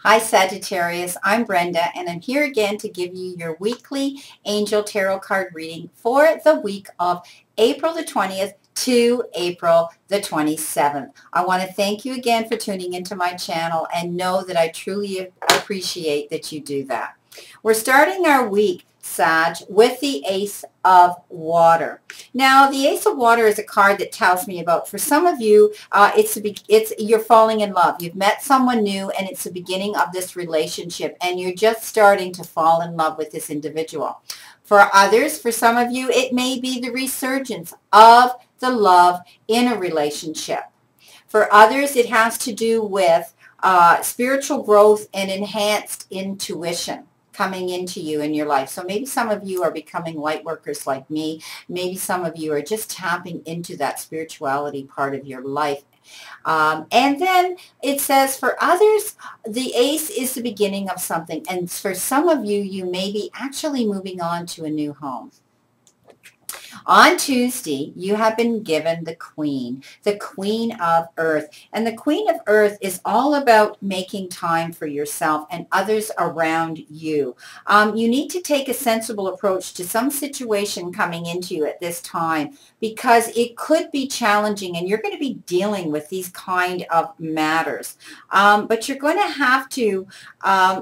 Hi Sagittarius, I'm Brenda and I'm here again to give you your weekly angel tarot card reading for the week of April the 20th to April the 27th. I want to thank you again for tuning into my channel and know that I truly appreciate that you do that. We're starting our week, Sag, with the Ace of Water. Now, the Ace of Water is a card that tells me about, for some of you, it's you're falling in love. You've met someone new, and it's the beginning of this relationship, and you're just starting to fall in love with this individual. For others, for some of you, it may be the resurgence of the love in a relationship. For others, it has to do with spiritual growth and enhanced intuition coming into you in your life. So maybe some of you are becoming light workers like me. Maybe some of you are just tapping into that spirituality part of your life. And then it says for others, the ace is the beginning of something. And for some of you, you may be actually moving on to a new home. On Tuesday, you have been given the Queen of Earth. And the Queen of Earth is all about making time for yourself and others around you. You need to take a sensible approach to some situation coming into you at this time because it could be challenging and you're going to be dealing with these kind of matters. But you're going to have to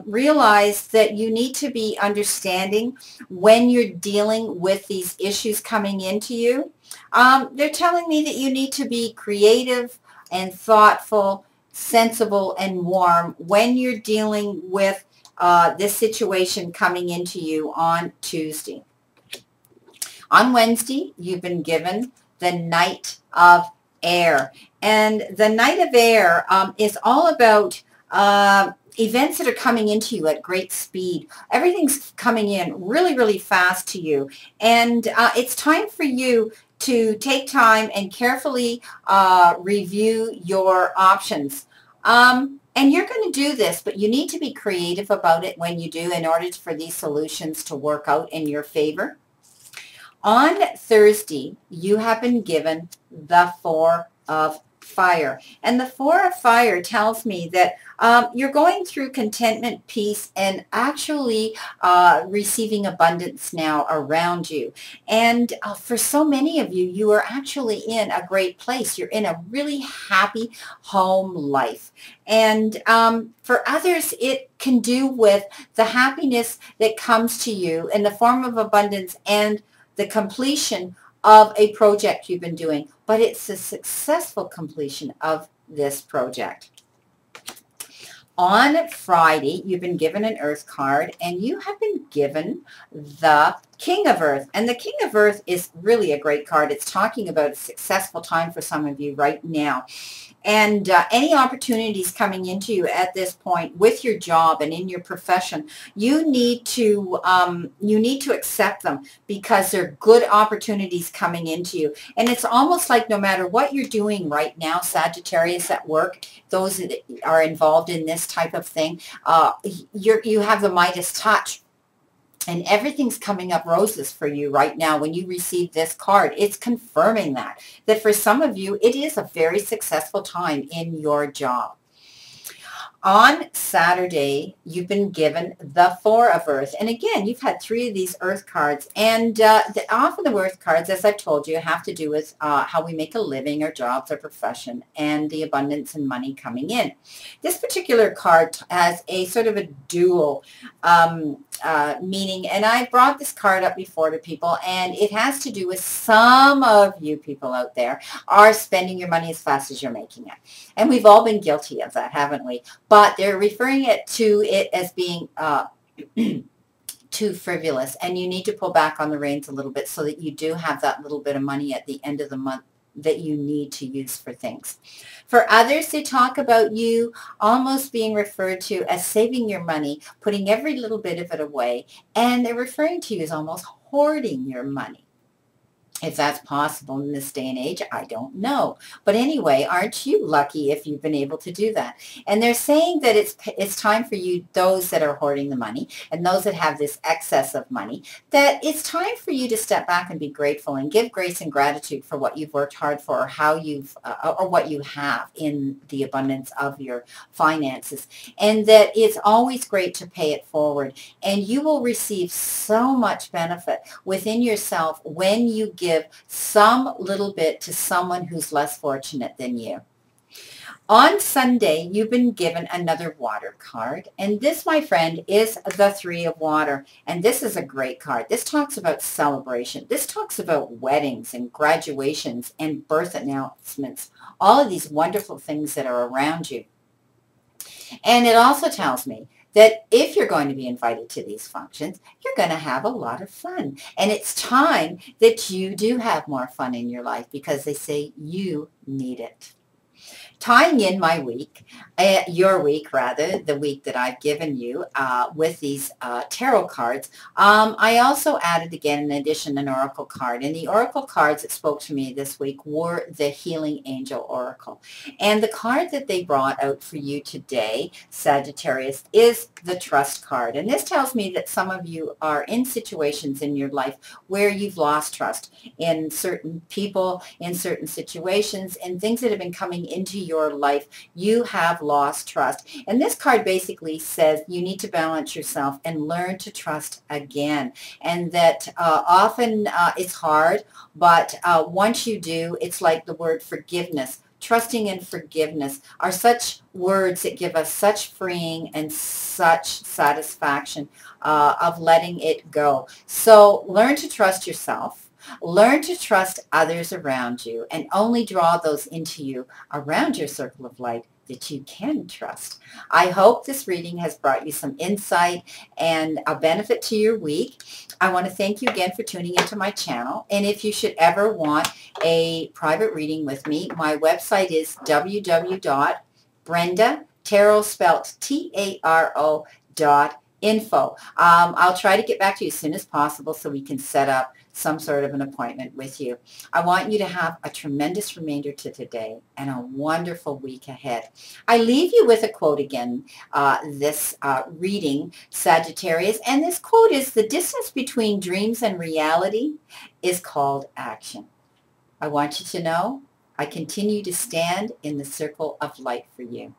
realize that you need to be understanding when you're dealing with these issues coming into you. They're telling me that you need to be creative and thoughtful, sensible and warm when you're dealing with this situation coming into you on Tuesday. On Wednesday, you've been given the Knight of Air. And the Knight of Air is all about events that are coming into you at great speed. Everything's coming in really, really fast to you. And it's time for you to take time and carefully review your options. And you're going to do this, but you need to be creative about it when you do in order for these solutions to work out in your favor. On Thursday, you have been given the Four of Fire. And the Four of Fire tells me that you're going through contentment, peace, and actually receiving abundance now around you. And for so many of you, you are actually in a great place. You're in a really happy home life. And for others, it can do with the happiness that comes to you in the form of abundance and the completion of a project you've been doing, but it's a successful completion of this project. On Friday, you've been given an Earth card, and you have been given the King of Earth. And the King of Earth is really a great card. It's talking about a successful time for some of you right now. And any opportunities coming into you at this point with your job and in your profession, you need to accept them because they're good opportunities coming into you. And it's almost like no matter what you're doing right now, Sagittarius at work, those that are involved in this type of thing, you have the Midas touch. And everything's coming up roses for you right now when you receive this card. It's confirming that for some of you, it is a very successful time in your job. On Saturday, you've been given the Four of Earth. And again, you've had three of these Earth cards. And often the Earth cards, as I've told you, have to do with how we make a living, our jobs, our profession, and the abundance and money coming in. This particular card has a sort of a dual meaning. And I brought this card up before to people, and it has to do with some of you people out there are spending your money as fast as you're making it. And we've all been guilty of that, haven't we? But they're referring to it as being too frivolous, and you need to pull back on the reins a little bit so that you do have that little bit of money at the end of the month that you need to use for things. For others, they talk about you almost being referred to as saving your money, putting every little bit of it away, and they're referring to you as almost hoarding your money. If that's possible in this day and age, I don't know. But anyway, aren't you lucky if you've been able to do that? And they're saying that it's time for you, those that are hoarding the money and those that have this excess of money, that it's time for you to step back and be grateful and give grace and gratitude for what you've worked hard for, or how you've or what you have in the abundance of your finances. And that it's always great to pay it forward. And you will receive so much benefit within yourself when you give some little bit to someone who's less fortunate than you. On Sunday, you've been given another water card. And this, my friend, is the Three of Water. And this is a great card. This talks about celebration. This talks about weddings and graduations and birth announcements. All of these wonderful things that are around you. And it also tells me that if you're going to be invited to these functions, you're going to have a lot of fun. And it's time that you do have more fun in your life, because they say you need it. Tying in my week, your week rather, the week that I've given you with these tarot cards, I also added again, in addition, an oracle card. And the oracle cards that spoke to me this week were the Healing Angel Oracle. And the card that they brought out for you today, Sagittarius, is the Trust card. And this tells me that some of you are in situations in your life where you've lost trust in certain people, in certain situations, and things that have been coming into your life. You have lost trust. And this card basically says you need to balance yourself and learn to trust again. And that often it's hard, but once you do, it's like the word forgiveness. Trusting and forgiveness are such words that give us such freeing and such satisfaction of letting it go. So learn to trust yourself. Learn to trust others around you, and only draw those into you around your circle of light that you can trust. I hope this reading has brought you some insight and a benefit to your week. I want to thank you again for tuning into my channel. And if you should ever want a private reading with me, my website is www.Brenda, tarot spelled TARO.info. I'll try to get back to you as soon as possible so we can set up some sort of an appointment with you. I want you to have a tremendous remainder to today and a wonderful week ahead. I leave you with a quote again, this reading, Sagittarius, and this quote is, "The distance between dreams and reality is called action." I want you to know I continue to stand in the circle of light for you.